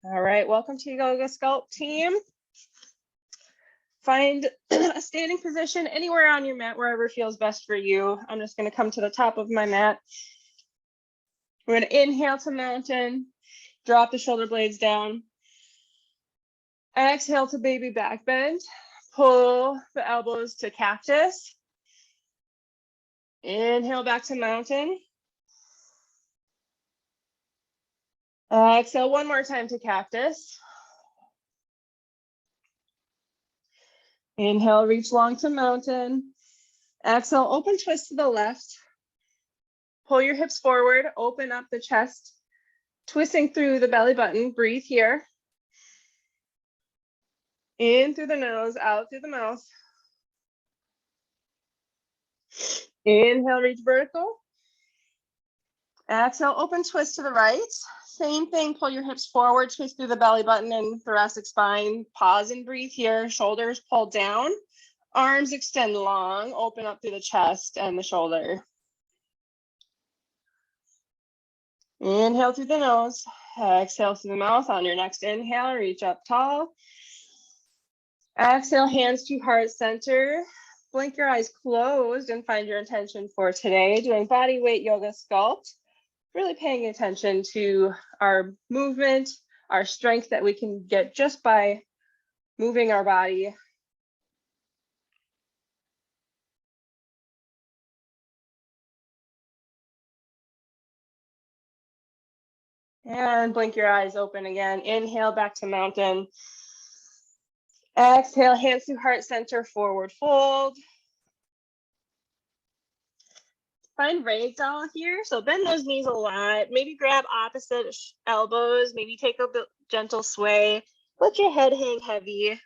All right, welcome to Yoga Sculpt team. Find a standing position anywhere on your mat, wherever feels best for you. I'm just going to come to the top of my mat. We're going to inhale to mountain, drop the shoulder blades down. Exhale to baby back bend. Pull the elbows to cactus. Inhale back to mountain. Exhale one more time to cactus. Inhale, reach long to mountain. Exhale, open twist to the left. Pull your hips forward, open up the chest, twisting through the belly button. Breathe here. In through the nose, out through the mouth. Inhale, reach vertical. Exhale, open twist to the right. Same thing, pull your hips forward, twist through the belly button and thoracic spine. Pause and breathe here. Shoulders pull down. Arms extend long, open up through the chest and the shoulder. Inhale through the nose. Exhale through the mouth. On your next inhale, reach up tall. Exhale, hands to heart center. Blink your eyes closed and find your intention for today. Doing body weight yoga sculpt. Really paying attention to our movement, our strength that we can get just by moving our body. And blink your eyes open again. Inhale back to mountain. Exhale, hands to heart center, forward fold. Find ragdoll here. So bend those knees a lot. Maybe grab opposite elbows. Maybe take a gentle sway. Let your head hang heavy.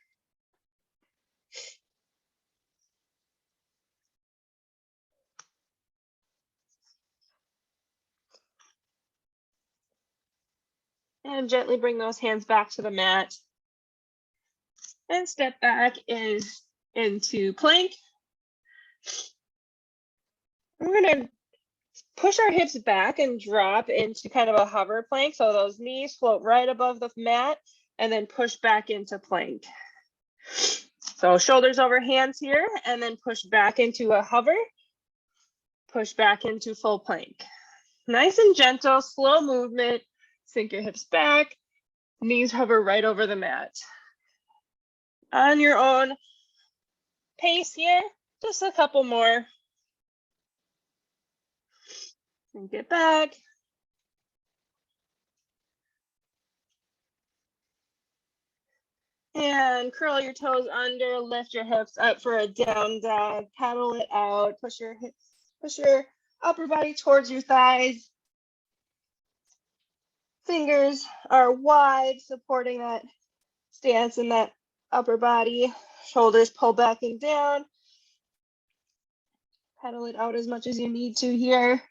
And gently bring those hands back to the mat. And step back into plank. We're going to push our hips back and drop into kind of a hover plank. So those knees float right above the mat and then push back into plank. So shoulders over hands here and then push back into a hover. Push back into full plank. Nice and gentle, slow movement. Sink your hips back. Knees hover right over the mat. On your own pace here, just a couple more. And get back. And curl your toes under, lift your hips up for a down dog, paddle it out, push your upper body towards your thighs. Fingers are wide, supporting that stance in that upper body. Shoulders pull back and down. Paddle it out as much as you need to here.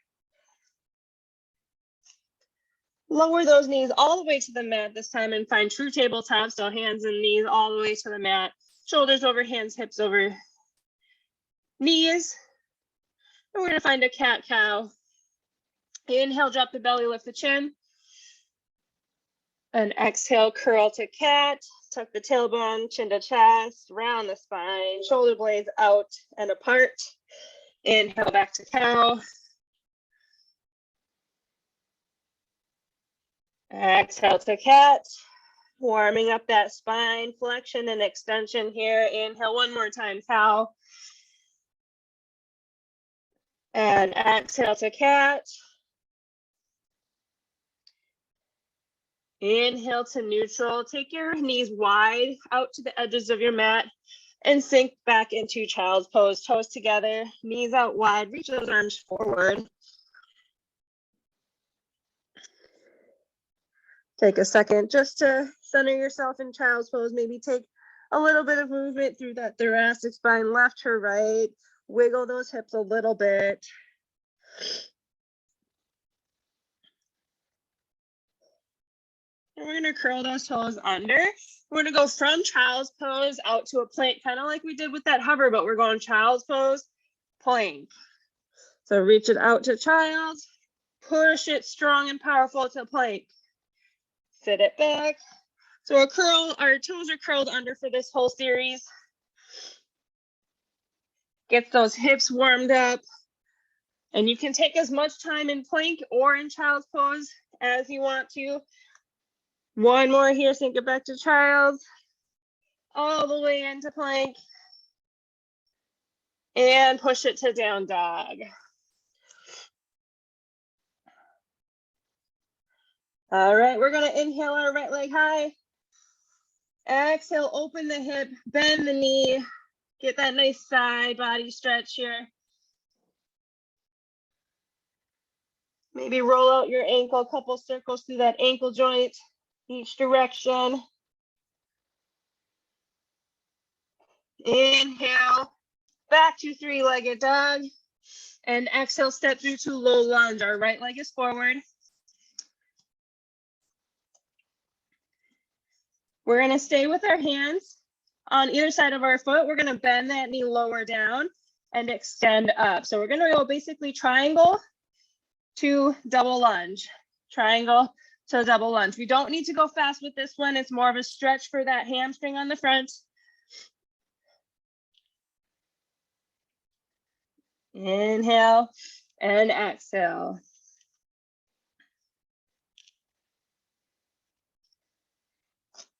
Lower those knees all the way to the mat this time and find true tabletop. So hands and knees all the way to the mat. Shoulders over hands, hips over knees. And we're going to find a cat-cow. Inhale, drop the belly, lift the chin. And exhale, curl to cat. Tuck the tailbone, chin to chest, round the spine, shoulder blades out and apart. Inhale, back to cow. Exhale to cat. Warming up that spine, flexion and extension here. Inhale one more time, cow. And exhale to cat. Inhale to neutral. Take your knees wide out to the edges of your mat and sink back into child's pose. Toes together, knees out wide. Reach those arms forward. Take a second just to center yourself in child's pose. Maybe take a little bit of movement through that thoracic spine, left to right. Wiggle those hips a little bit. And we're going to curl those toes under. We're going to go from child's pose out to a plank, kind of like we did with that hover, but we're going child's pose, plank. So reach it out to child, push it strong and powerful to plank. Sit it back. So our toes are curled under for this whole series. Get those hips warmed up. And you can take as much time in plank or in child's pose as you want to. One more here, sink it back to child's. All the way into plank. And push it to down dog. All right, we're gonna inhale our right leg high. Exhale, open the hip, bend the knee. Get that nice side body stretch here. Maybe roll out your ankle, a couple circles through that ankle joint, each direction. Inhale, back to three-legged dog. And exhale, step through to low lunge. Our right leg is forward. We're gonna stay with our hands on either side of our foot. We're gonna bend that knee lower down and extend up. So we're gonna go basically triangle to double lunge. Triangle to double lunge. We don't need to go fast with this one. It's more of a stretch for that hamstring on the front. Inhale and exhale.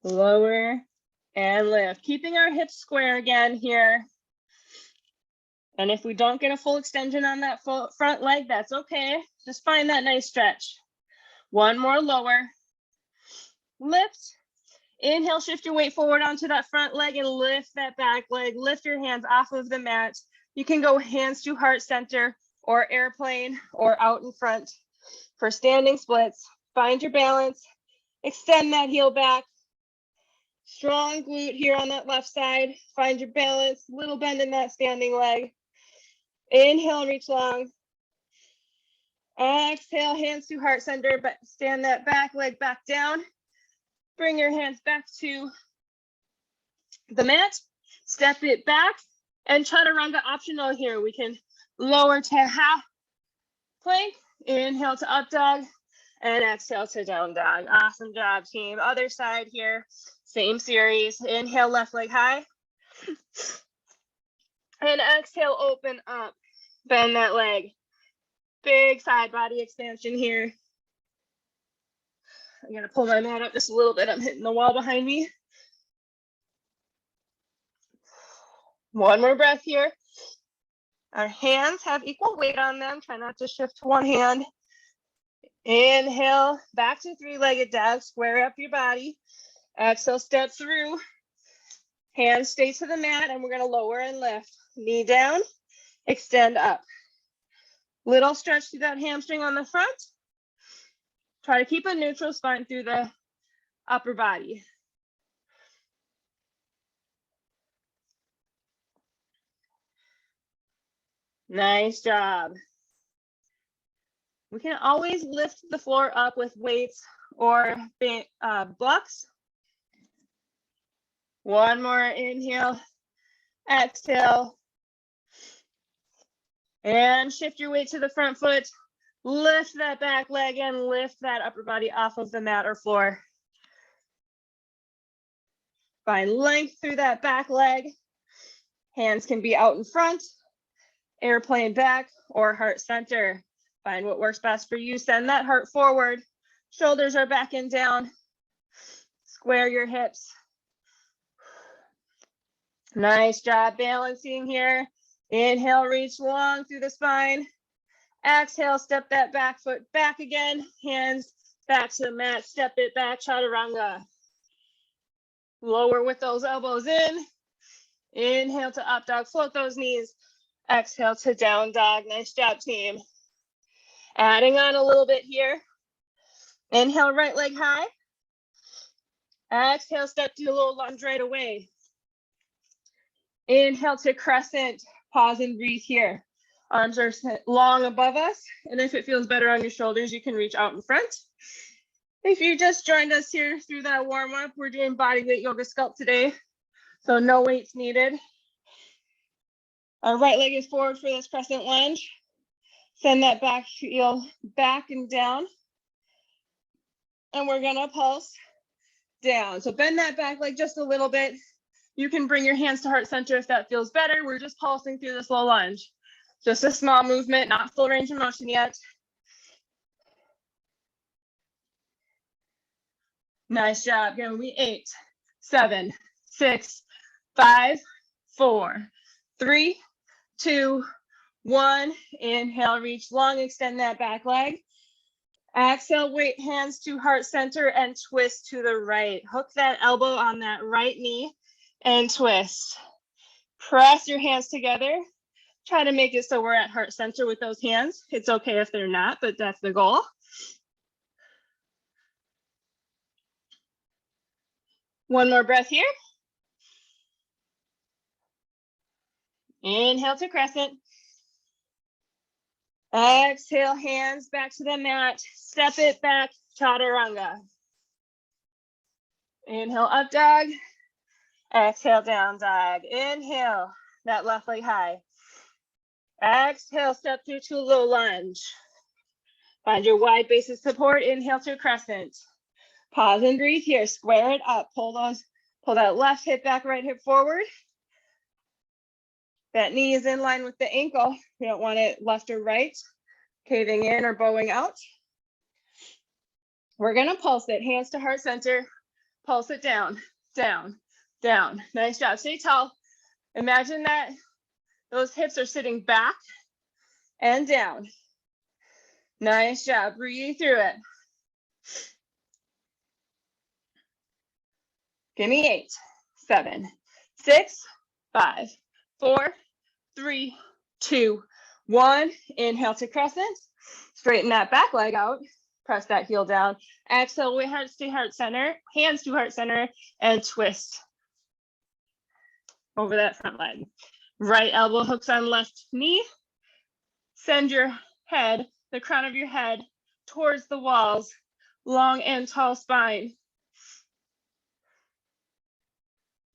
Lower and lift. Keeping our hips square again here. And if we don't get a full extension on that front leg, that's okay. Just find that nice stretch. One more lower. Lift. Inhale, shift your weight forward onto that front leg and lift that back leg. Lift your hands off of the mat. You can go hands to heart center or airplane or out in front for standing splits. Find your balance. Extend that heel back. Strong glute here on that left side. Find your balance. Little bend in that standing leg. Inhale, reach long. Exhale, hands to heart center, but stand that back leg back down. Bring your hands back to the mat. Step it back. And chaturanga optional here. We can lower to half plank. Inhale to up dog. And exhale to down dog. Awesome job, team. Other side here. Same series. Inhale, left leg high. And exhale, open up. Bend that leg. Big side body expansion here. I'm gonna pull my mat up just a little bit. I'm hitting the wall behind me. One more breath here. Our hands have equal weight on them. Try not to shift to one hand. Inhale, back to three-legged dog. Square up your body. Exhale, step through. Hands stay to the mat, and we're gonna lower and lift. Knee down, extend up. Little stretch through that hamstring on the front. Try to keep a neutral spine through the upper body. Nice job. We can always lift the floor up with weights or blocks. One more inhale, exhale. And shift your weight to the front foot. Lift that back leg and lift that upper body off of the mat or floor. Find length through that back leg. Hands can be out in front, airplane back, or heart center. Find what works best for you. Send that heart forward. Shoulders are back and down. Square your hips. Nice job balancing here. Inhale, reach long through the spine. Exhale, step that back foot back again. Hands back to the mat, step it back, chaturanga. Lower with those elbows in. Inhale to up dog, float those knees. Exhale to down dog. Nice job, team. Adding on a little bit here. Inhale, right leg high. Exhale, step to a little lunge right away. Inhale to crescent. Pause and breathe here. Arms are long above us. And if it feels better on your shoulders, you can reach out in front. If you just joined us here through that warm up, we're doing bodyweight yoga sculpt today. So no weights needed. Our right leg is forward for this crescent lunge. Send that back heel back and down. and we're gonna pulse down. So bend that back leg just a little bit. You can bring your hands to heart center if that feels better. We're just pulsing through this low lunge. Just a small movement, not full range of motion yet. Nice job. Going to be 8, 7, 6, 5, 4, 3, 2, 1. Inhale, reach long, extend that back leg. Exhale, weight hands to heart center and twist to the right. Hook that elbow on that right knee and twist. Press your hands together. Try to make it so we're at heart center with those hands. It's okay if they're not, but that's the goal. One more breath here. Inhale to crescent. Exhale, hands back to the mat. Step it back, chaturanga. Inhale, up dog. Exhale, down dog. Inhale, that left leg high. Exhale, step through to low lunge. Find your wide base of support. Inhale to crescent. Pause and breathe here. Square it up. Pull that left hip back, right hip forward. That knee is in line with the ankle. We don't want it left or right, caving in or bowing out. We're gonna pulse it, hands to heart center. Pulse it down, down, down. Nice job, stay tall. Imagine that those hips are sitting back and down. Nice job, breathe through it. Give me 8, 7, 6, 5, 4, 3, 2, 1. Inhale to crescent. Straighten that back leg out. Press that heel down. Exhale, weight hands to heart center, and twist over that front leg. Right elbow hooks on left knee. Send your head, the crown of your head, towards the walls. Long and tall spine.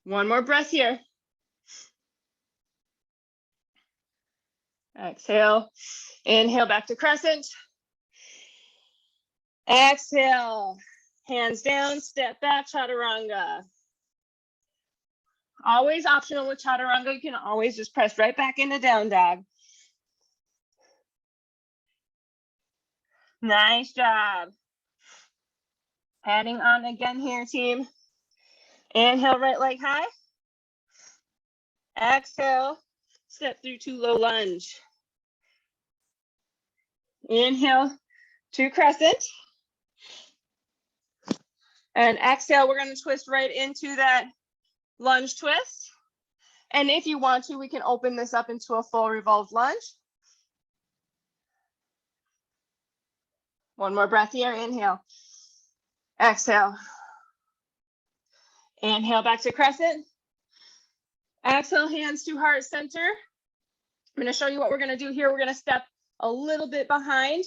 One more breath here. Exhale. Inhale back to crescent. Exhale. Hands down, step back, chaturanga. Always optional with chaturanga. You can always just press right back into down dog. Nice job. Adding on again here, team. Inhale, right leg high. Exhale, step through to low lunge. Inhale to crescent. And exhale, we're going to twist right into that lunge twist. And if you want to, we can open this up into a full revolved lunge. One more breath here, inhale. Exhale. Inhale back to crescent. Exhale, hands to heart center. I'm going to show you what we're going to do here. We're going to step a little bit behind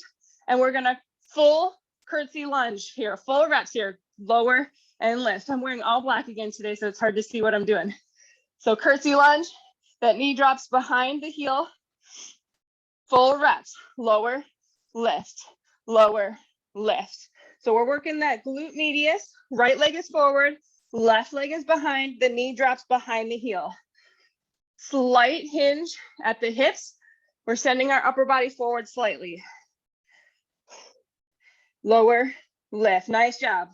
and we're going to full curtsy lunge here, full reps here, lower and lift. I'm wearing all black again today, so it's hard to see what I'm doing. So curtsy lunge, that knee drops behind the heel, full reps, lower, lift, lower, lift. So we're working that glute medius, right leg is forward, left leg is behind, the knee drops behind the heel. Slight hinge at the hips. We're sending our upper body forward slightly. Lower, lift, nice job.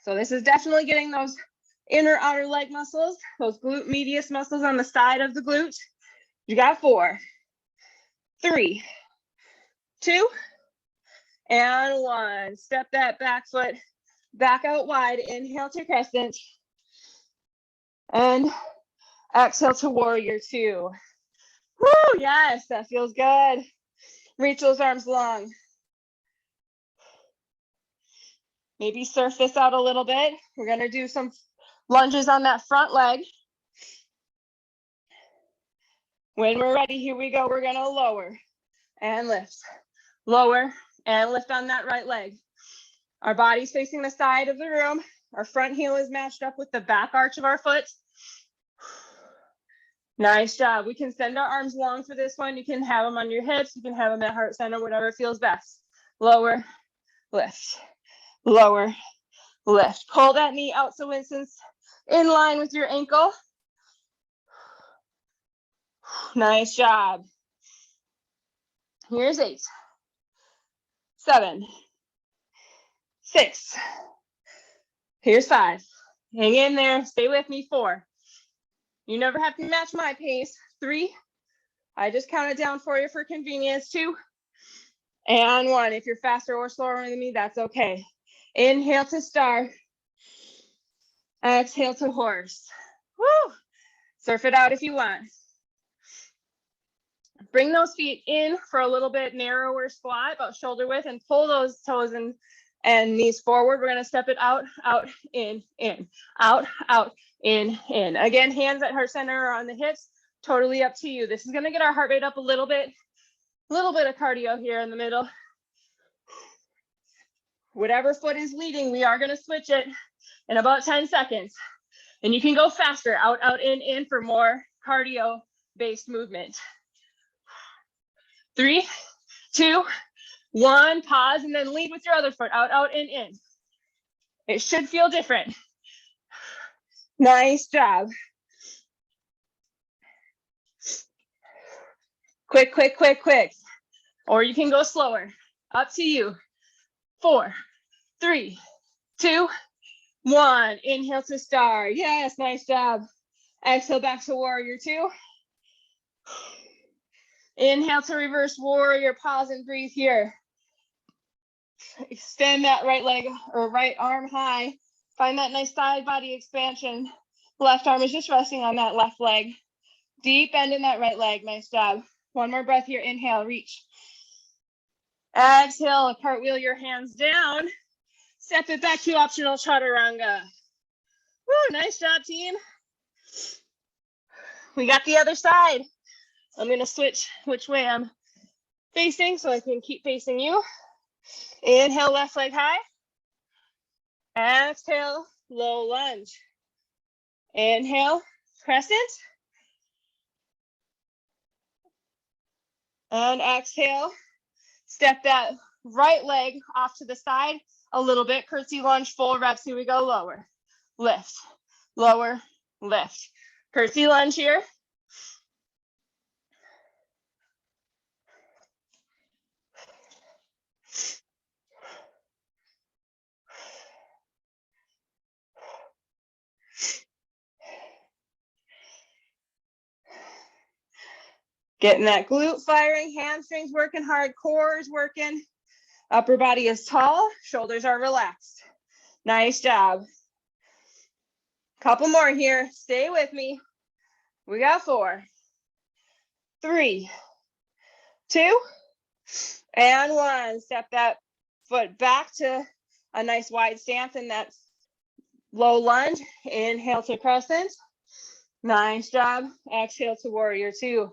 So this is definitely getting those inner outer leg muscles, those glute medius muscles on the side of the glute. You got 4, 3, 2, and 1. Step that back foot back out wide. Inhale to crescent. And exhale to warrior 2. Woo, yes, that feels good. Reach those arms long. Maybe surf this out a little bit. We're going to do some lunges on that front leg. When we're ready, here we go. We're going to lower and lift. Lower and lift on that right leg. Our body's facing the side of the room. Our front heel is matched up with the back arch of our foot. Nice job. We can send our arms long for this one. You can have them on your hips. You can have them at heart center, whatever feels best. Lower, lift, lower, lift. Pull that knee out so it's in line with your ankle. Nice job. Here's 8, 7, 6. Here's 5. Hang in there. Stay with me. 4. You never have to match my pace. 3. I just counted down for you for convenience. 2. And 1. If you're faster or slower than me, that's okay. Inhale to star. Exhale to horse. Woo! Surf it out if you want. Bring those feet in for a little bit narrower squat, about shoulder width, and pull those toes and knees forward. We're gonna step it out, out, in, out, out, in. Again, hands at heart center or on the hips, totally up to you. This is gonna get our heart rate up a little bit of cardio here in the middle. Whatever foot is leading, we are gonna switch it in about 10 seconds. And you can go faster, out, out, in for more cardio-based movement. 3, 2, 1, pause, and then lead with your other foot, out, out, in. It should feel different. Nice job. Quick, quick, quick, quick. Or you can go slower, up to you. 4, 3, 2, 1. Inhale to star. Yes, nice job. Exhale back to warrior 2. Inhale to reverse warrior. Pause and breathe here. Extend that right leg or right arm high. Find that nice side body expansion. Left arm is just resting on that left leg. Deep bend in that right leg. Nice job. One more breath here. Inhale, reach. Exhale, cartwheel your hands down. Step it back to optional chaturanga. Woo, nice job, team. We got the other side. I'm gonna switch which way I'm facing so I can keep facing you. Inhale, left leg high. Exhale, low lunge. Inhale, crescent. And exhale, step that right leg off to the side a little bit. Curtsy lunge, full reps. Here we go. Lower, lift, lower, lift. Curtsy lunge here. Getting that glute firing, hamstrings working hard, core is working. Upper body is tall, shoulders are relaxed. Nice job. Couple more here. Stay with me. We got 4, 3, 2, and 1. Step that foot back to a nice wide stance in that low lunge. Inhale to crescent. Nice job. Exhale to warrior 2.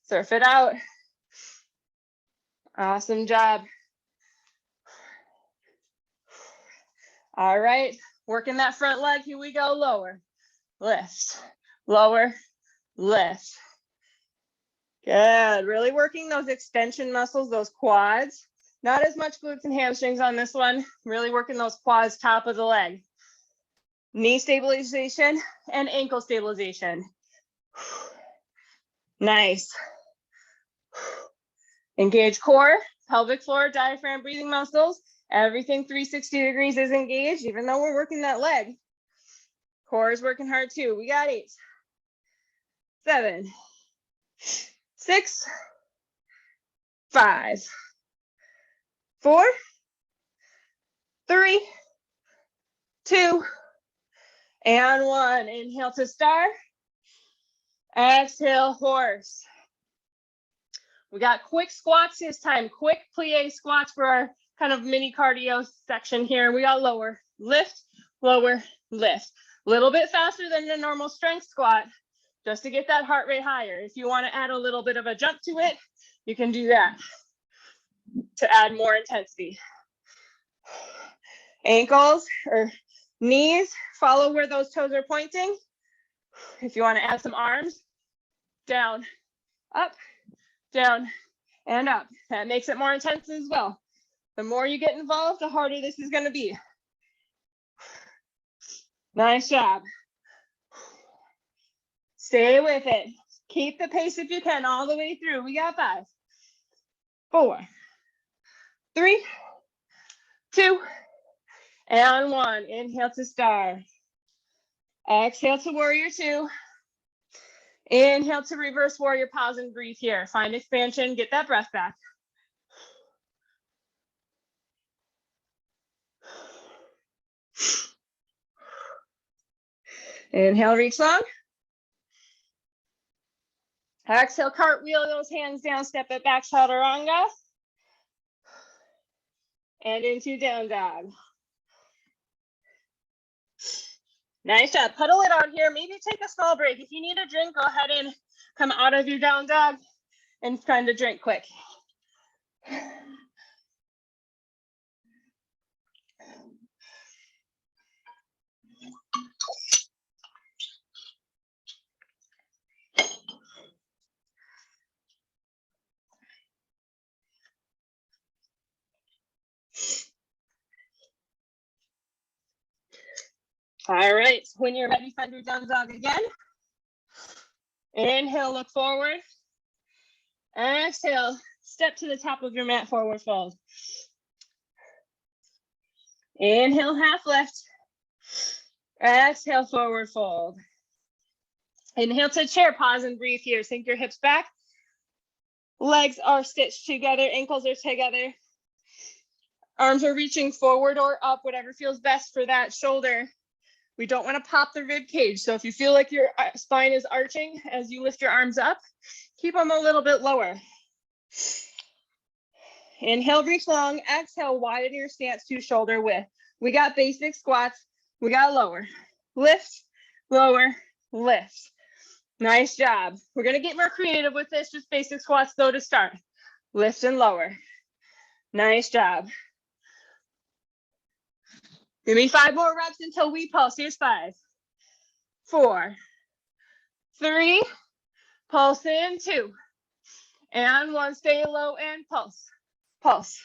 Surf it out. Awesome job. All right, working that front leg. Here we go. Lower, lift, lower, lift. Good. Really working those extension muscles, those quads. Not as much glutes and hamstrings on this one. Really working those quads, top of the leg. Knee stabilization and ankle stabilization. Nice. Engage core, pelvic floor, diaphragm, breathing muscles. Everything 360 degrees is engaged, even though we're working that leg. Core is working hard too. We got 8, 7, 6, 5, 4, 3, 2, and 1. Inhale to star. Exhale, horse. We got quick squats this time, quick plie squats for our kind of mini cardio section here. We got lower, lift, lower, lift. A little bit faster than the normal strength squat, just to get that heart rate higher. If you want to add a little bit of a jump to it, you can do that to add more intensity. Ankles or knees, follow where those toes are pointing. If you want to add some arms, down, up, down, and up. That makes it more intense as well. The more you get involved, the harder this is going to be. Nice job. Stay with it. Keep the pace if you can all the way through. We got 5, 4, 3, 2, and 1. Inhale to star. Exhale to warrior 2. Inhale to reverse warrior. Pause and breathe here. Find expansion. Get that breath back. Inhale, reach long. Exhale, cartwheel those hands down, step it back, chaturanga. And into down dog. Nice job. Puddle it out here. Maybe take a small break. If you need a drink, go ahead and come out of your down dog and find a drink quick. All right, when you're ready, find your down dog again. Inhale, look forward. Exhale, step to the top of your mat, forward fold. Inhale, half lift. Exhale, forward fold. Inhale to chair, pause and breathe here. Sink your hips back. Legs are stitched together, ankles are together. Arms are reaching forward or up, whatever feels best for that shoulder. We don't want to pop the rib cage. So if you feel like your spine is arching as you lift your arms up, keep them a little bit lower. Inhale, reach long. Exhale, widen your stance to shoulder width. We got basic squats. We got lower. Lift, lower, lift. Nice job. We're going to get more creative with this. Just basic squats though to start. Lift and lower. Nice job. Give me 5 more reps until we pulse. Here's 5, 4, 3, pulse in 2, and 1. Stay low and pulse. Pulse.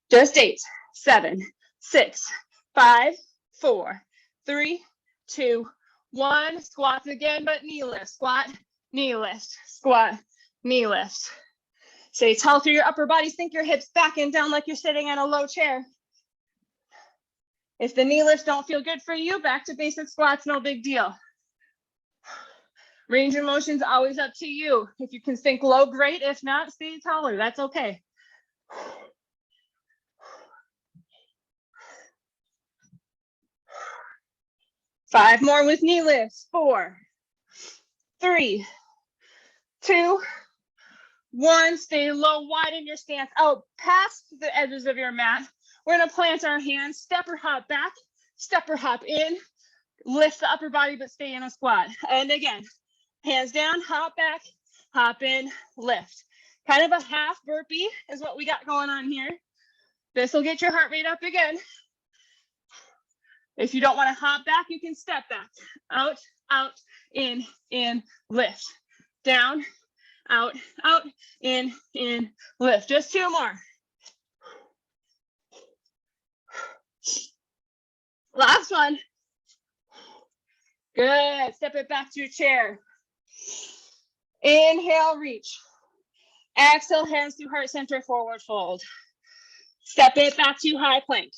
Just 8, 7, 6, 5, 4, 3, 2, 1. Squats again, but knee lift. Squat, knee lift. Squat, knee lift. Stay tall through your upper body. Sink your hips back and down like you're sitting in a low chair. If the knee lifts don't feel good for you, back to basic squats, no big deal. Range of motion's always up to you. If you can sink low, great. If not, stay taller. That's okay. Five more with knee lifts. 4, 3, 2, 1. Stay low, widen your stance out past the edges of your mat. We're gonna plant our hands, step or hop back, step or hop in, lift the upper body, but stay in a squat. And again, hands down, hop back, hop in, lift. Kind of a half burpee is what we got going on here. This will get your heart rate up again. If you don't want to hop back, you can step back. Out, out, in, lift. Down, out, in, lift. Just 2 more. Last one. Good. Step it back to your chair. Inhale, reach. Exhale, hands to heart center, forward fold. Step it back to high plank.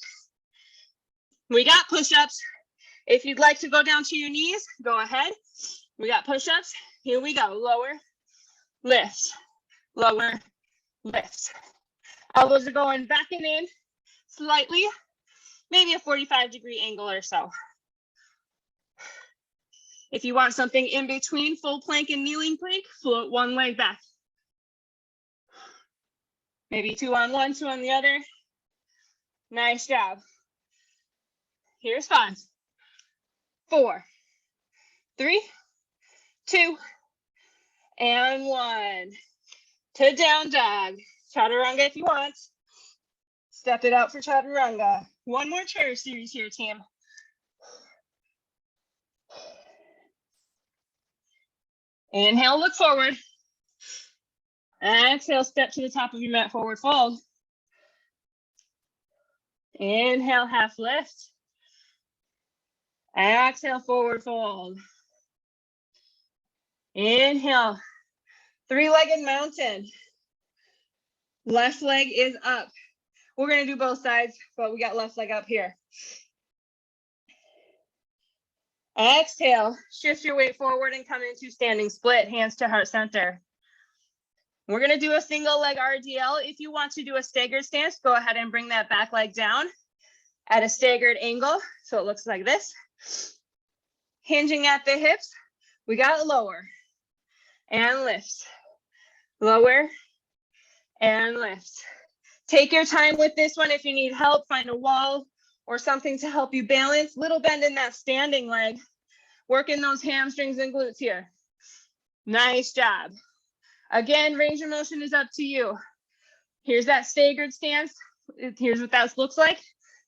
We got push-ups. If you'd like to go down to your knees, go ahead. We got push-ups. Here we go. Lower, lift, lower, lift. Elbows are going back and in slightly, maybe a 45-degree angle or so. If you want something in between full plank and kneeling plank, float one leg back. Maybe 2 on one, 2 on the other. Nice job. Here's 5, 4, 3, 2, and 1. To down dog. Chaturanga if you want. Step it out for chaturanga. One more chair series here, team. Inhale, look forward. Exhale, step to the top of your mat, forward fold. Inhale, half lift. Exhale, forward fold. Inhale, three-legged mountain. Left leg is up. We're gonna do both sides, but we got left leg up here. Exhale, shift your weight forward and come into standing split, hands to heart center. We're gonna do a single leg RDL. If you want to do a staggered stance, go ahead and bring that back leg down at a staggered angle. So it looks like this. Hinging at the hips, we got lower and lift, lower and lift. Take your time with this one. If you need help, find a wall or something to help you balance. Little bend in that standing leg. Working those hamstrings and glutes here. Nice job. Again, range of motion is up to you. Here's that staggered stance. Here's what that looks like.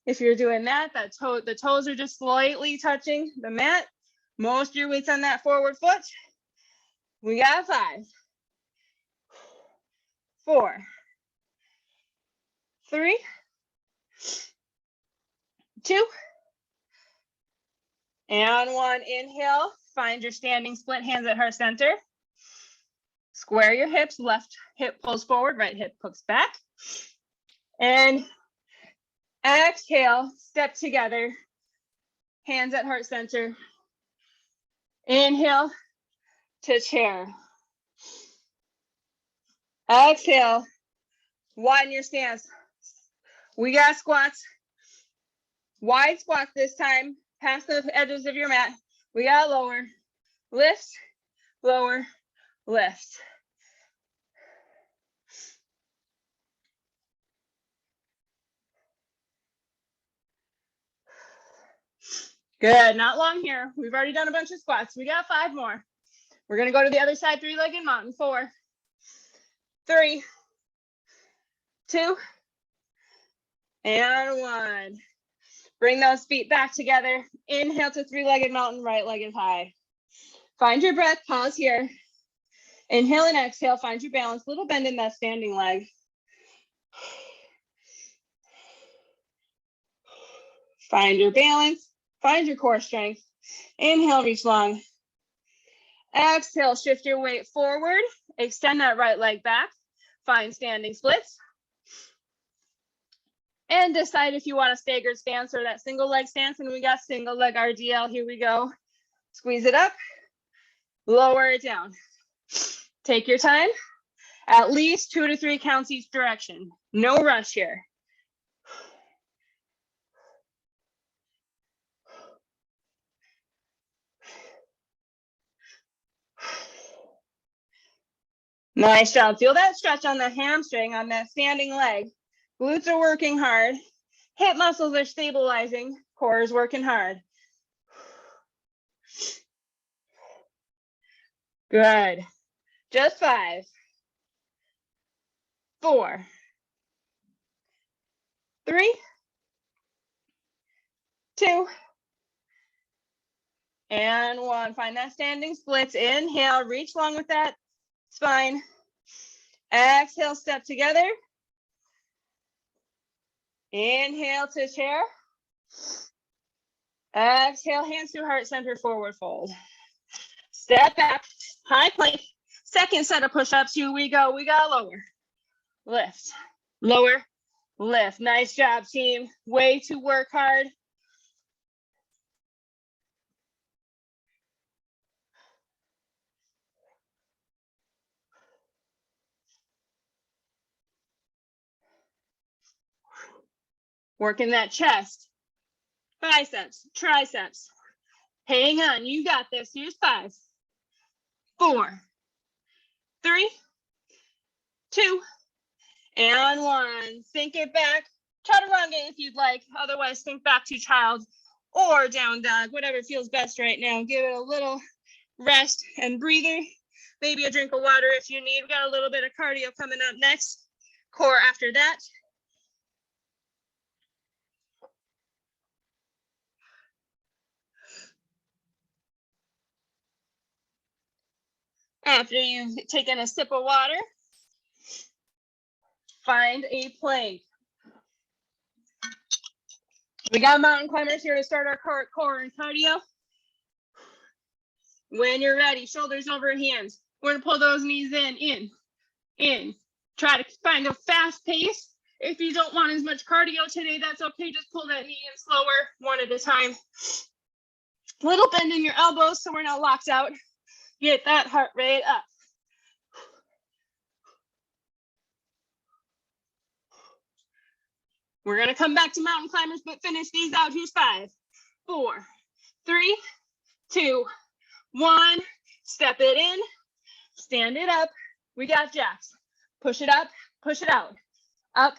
If you're doing that, the toes are just slightly touching the mat. Most of your weight's on that forward foot. We got 5, 4, 3, 2, and 1. Inhale, find your standing split, hands at heart center. Square your hips, left hip pulls forward, right hip hooks back. And exhale, step together, hands at heart center. Inhale to chair. Exhale, widen your stance. We got squats. Wide squats this time, past the edges of your mat. We got lower, lift, lower, lift. Good, not long here. We've already done a bunch of squats. We got 5 more. We're gonna go to the other side, three-legged mountain. 4, 3, 2, and 1. Bring those feet back together. Inhale to three-legged mountain, right leg is high. Find your breath, pause here. Inhale and exhale, find your balance. Little bend in that standing leg. Find your balance, find your core strength. Inhale, reach long. Exhale, shift your weight forward. Extend that right leg back. Find standing splits. And decide if you want a staggered stance or that single leg stance. And we got single leg RDL. Here we go. Squeeze it up. Lower it down. Take your time. At least 2 to 3 counts each direction. No rush here. Nice job. Feel that stretch on the hamstring, on that standing leg. Glutes are working hard. Hip muscles are stabilizing. Core is working hard. Good. Just 5, 4, 3, 2, and 1. Find that standing splits. Inhale, reach long with that spine. Exhale, step together. Inhale to chair. Exhale, hands to heart center, forward fold. Step back, high plank. Second set of push-ups. Here we go. We got lower, lift, lower, lift. Nice job, team. Way to work hard. Working that chest, biceps, triceps. Hang on, you got this. Here's 5, 4, 3, 2, and 1. Sink it back. Chaturanga if you'd like. Otherwise, sink back to child or down dog, whatever feels best right now. Give it a little rest and breather. Maybe a drink of water if you need. We got a little bit of cardio coming up next. Core after that. After you've taken a sip of water, find a plank. We got mountain climbers here to start our core and cardio. When you're ready, shoulders over hands. We're gonna pull those knees in. Try to find a fast pace. If you don't want as much cardio today, that's okay. Just pull that knee in slower, one at a time. Little bend in your elbows so we're not locked out. Get that heart rate up. We're gonna come back to mountain climbers, but finish these out. Here's 5, 4, 3, 2, 1. Step it in, stand it up. We got jacks. Push it up, push it out. Up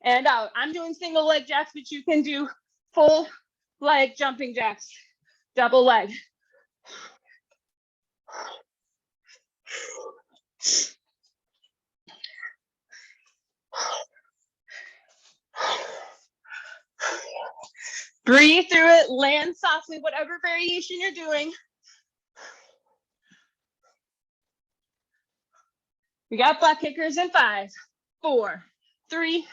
and out. I'm doing single leg jacks, but you can do full leg jumping jacks. Double leg. Breathe through it, land softly, whatever variation you're doing. We got butt kickers in 5, 4, 3,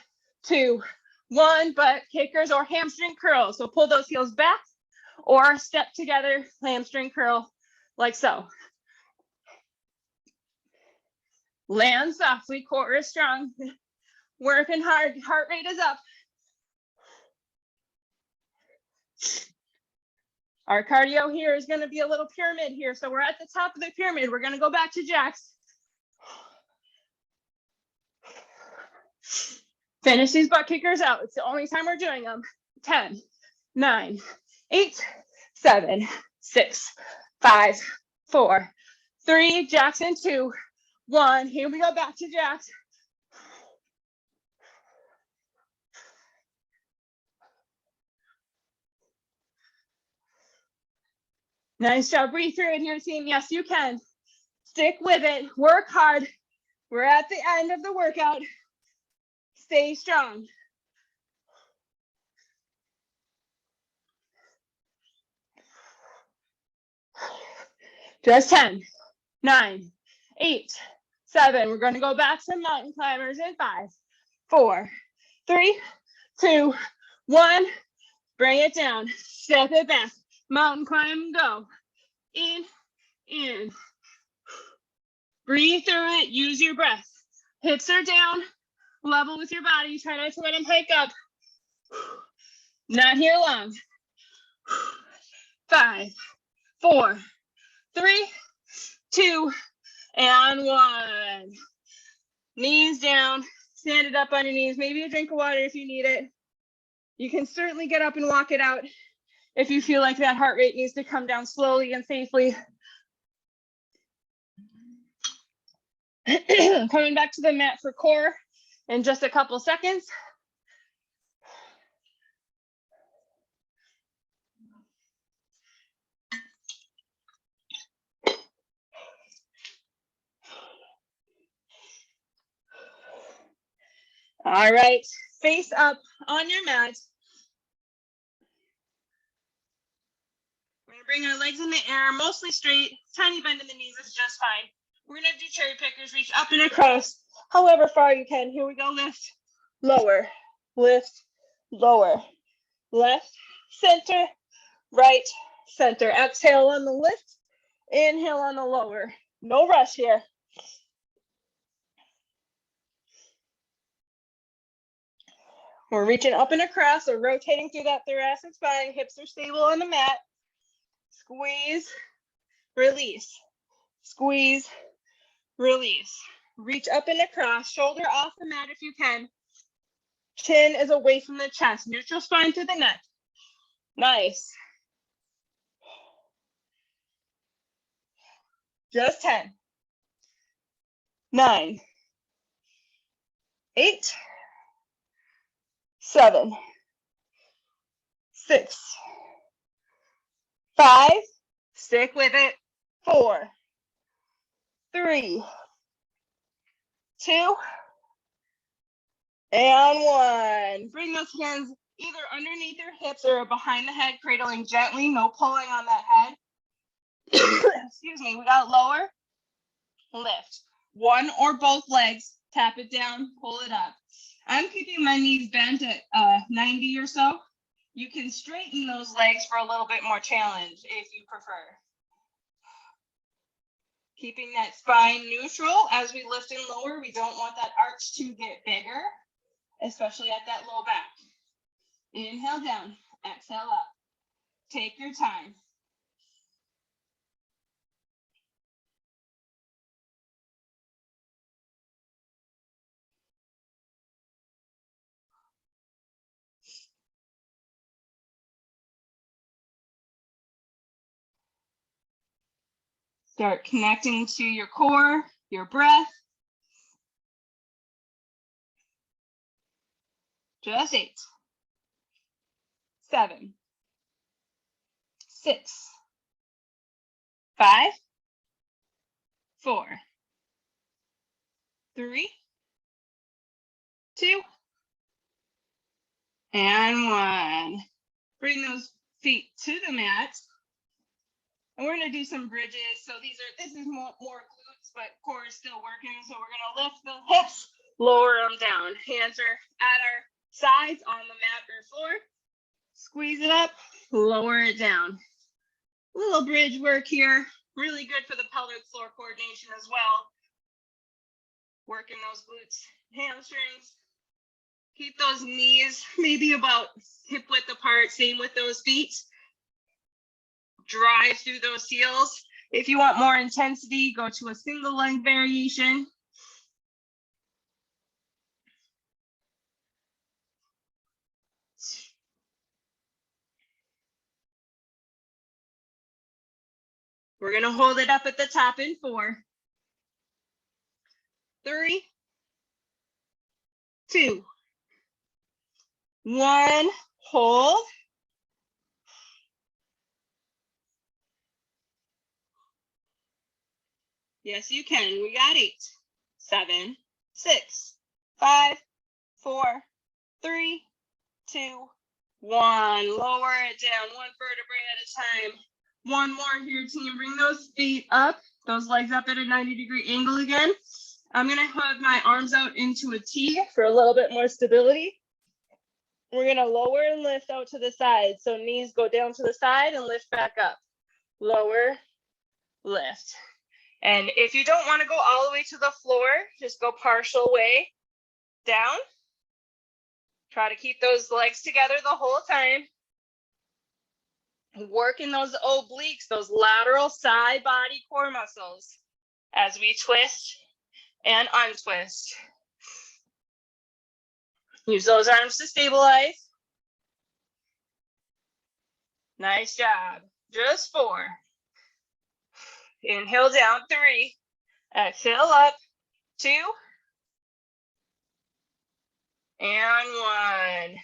2, 1. Butt kickers or hamstring curls. So pull those heels back or step together, hamstring curl like so. Land softly, core is strong. Working hard, heart rate is up. Our cardio here is going to be a little pyramid here. So we're at the top of the pyramid. We're going to go back to jacks. Finish these butt kickers out. It's the only time we're doing them. 10, 9, 8, 7, 6, 5, 4, 3, jacks in 2, 1. Here we go back to jacks. Nice job. Breathe through it here, team. Yes, you can. Stick with it. Work hard. We're at the end of the workout. Stay strong. Just 10, 9, 8, 7. We're going to go back to mountain climbers in 5, 4, 3, 2, 1. Bring it down. Step it back. Mountain climb, go. In. Breathe through it. Use your breath. Hips are down. Level with your body. Try not to let them hike up. Not here long. 5, 4, 3, 2, and 1. Knees down. Stand it up on your knees. Maybe a drink of water if you need it. You can certainly get up and walk it out if you feel like that heart rate needs to come down slowly and safely. Coming back to the mat for core in just a couple seconds. All right, face up on your mat. We're gonna bring our legs in the air, mostly straight. Tiny bend in the knees is just fine. We're gonna do cherry pickers, reach up and across, however far you can. Here we go, lift, lower, lift, lower, left, center, right, center. Exhale on the lift, inhale on the lower. No rush here. We're reaching up and across or rotating through that thoracic spine. Hips are stable on the mat. Squeeze, release, squeeze, release. Reach up and across, shoulder off the mat if you can. Chin is away from the chest. Neutral spine to the neck. Nice. Just 10, 9, 8, 7, 6, 5, stick with it, 4, 3, 2, and 1. Bring those hands either underneath your hips or behind the head, cradling gently, no pulling on that head. Excuse me, we got lower. lift. One or both legs, tap it down, pull it up. I'm keeping my knees bent at 90 or so. You can straighten those legs for a little bit more challenge if you prefer. Keeping that spine neutral as we lift and lower. We don't want that arch to get bigger, especially at that low back. Inhale down, exhale up. Take your time. Start connecting to your core, your breath. Just 8, 7, 6, 5, 4, 3, 2, and 1. Bring those feet to the mat. And we're going to do some bridges. So this is more glutes, but core is still working. So we're going to lift the hips, lower them down. Hands are at our sides on the mat or floor. Squeeze it up, lower it down. Little bridge work here. Really good for the pelvic floor coordination as well. Working those glutes, hamstrings. Keep those knees maybe about hip width apart. Same with those feet. Drive through those heels. If you want more intensity, go to a single leg variation. We're going to hold it up at the top in 4, 3, 2, 1. Hold. Yes, you can. We got 8, 7, 6, 5, 4, 3, 2, 1. Lower it down, 1 vertebrae at a time. One more here, team. Bring those feet up, those legs up at a 90-degree angle again. I'm going to have my arms out into a T for a little bit more stability. We're going to lower and lift out to the side. So knees go down to the side and lift back up. Lower, lift. And if you don't want to go all the way to the floor, just go partial way down. Try to keep those legs together the whole time. Working those obliques, those lateral side body core muscles as we twist and untwist. Use those arms to stabilize. Nice job. Just 4. Inhale down, 3. Exhale up, 2. And 1.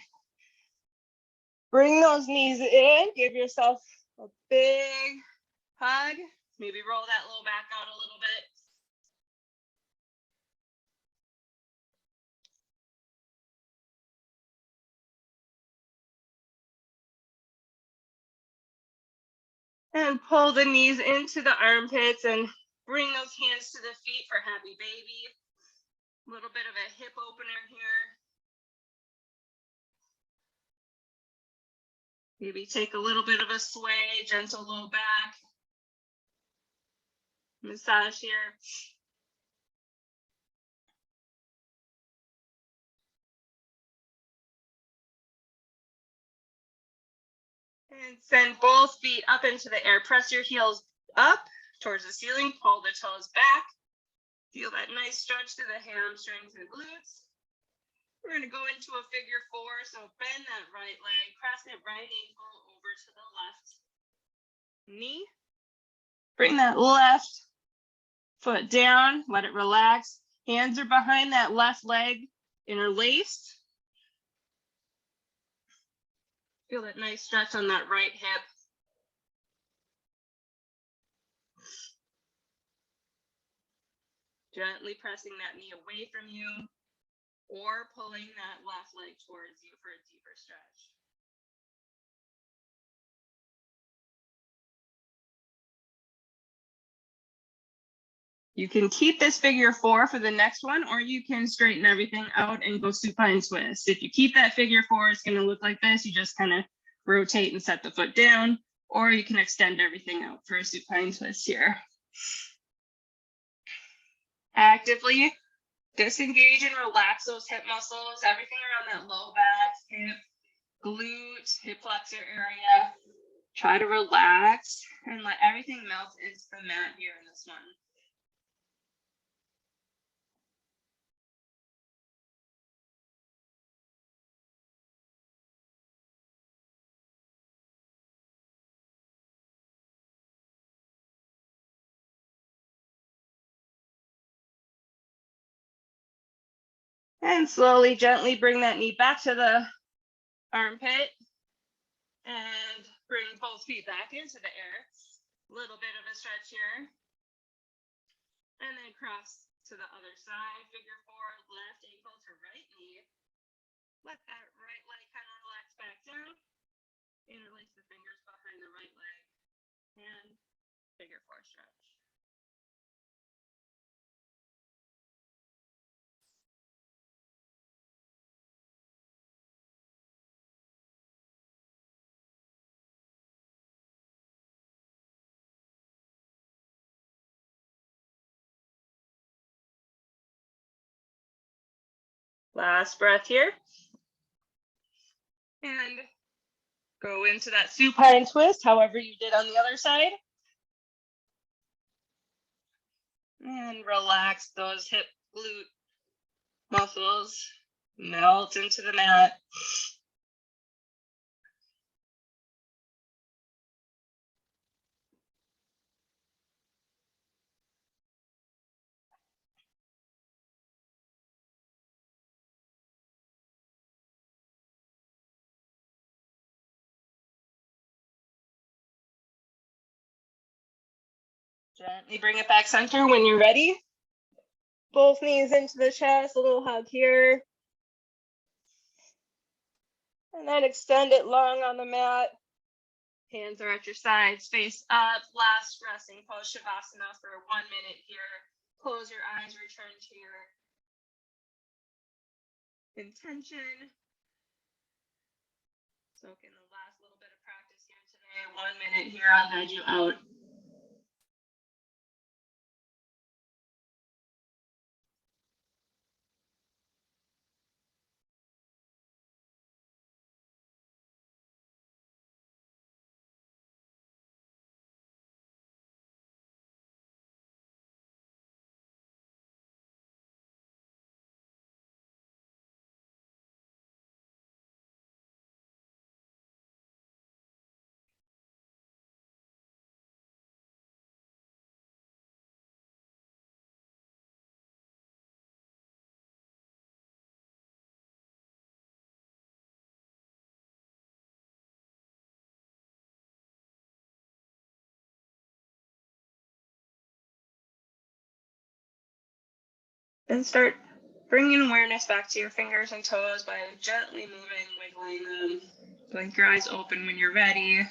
Bring those knees in. Give yourself a big hug. Maybe roll that low back out a little bit. And pull the knees into the armpits and bring those hands to the feet for happy baby. A little bit of a hip opener here. Maybe take a little bit of a sway, gentle low back. Massage here. And send both feet up into the air. Press your heels up towards the ceiling. Pull the toes back. Feel that nice stretch through the hamstrings and glutes. We're going to go into a figure 4. So bend that right leg. Press that right ankle over to the left knee. Bring that left foot down. Let it relax. Hands are behind that left leg, interlaced. Feel that nice stretch on that right hip. Gently pressing that knee away from you or pulling that left leg towards you for a deeper stretch. You can keep this figure 4 for the next one, or you can straighten everything out and go supine twist. If you keep that figure 4, it's going to look like this. You just kind of rotate and set the foot down, or you can extend everything out for a supine twist here. Actively disengage and relax those hip muscles, everything around that low back, hip, glute, hip flexor area. Try to relax and let everything melt into the mat here in this one. And slowly, gently bring that knee back to the armpit and bring both feet back into the air. A little bit of a stretch here. And then cross to the other side. Figure 4, left ankle to right knee. Let that right leg kind of relax back down. Interlace the fingers behind the right leg. And figure 4 stretch. Last breath here. And go into that supine twist, however you did on the other side. And relax those hip, glute muscles. Melt into the mat. Gently bring it back center when you're ready. Both knees into the chest, a little hug here. And then extend it long on the mat. Hands are at your sides, face up. Last resting pose, Shavasana, for 1 minute here. Close your eyes, return to your intention. Soak in the last little bit of practice here today. 1 minute here, I'll guide you out. Then start bringing awareness back to your fingers and toes by gently moving, wiggling them. Blink your eyes open when you're ready.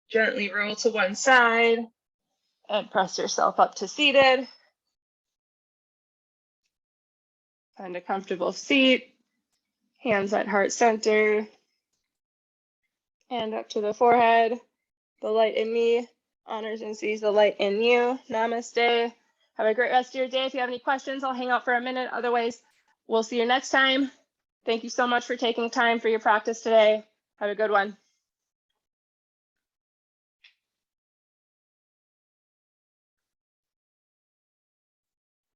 Gently roll to one side and press yourself up to seated. Find a comfortable seat. Hands at heart center. Hand up to the forehead. The light in me honors and sees the light in you. Namaste. Have a great rest of your day. If you have any questions, I'll hang out for a minute. Otherwise, we'll see you next time. Thank you so much for taking time for your practice today. Have a good one.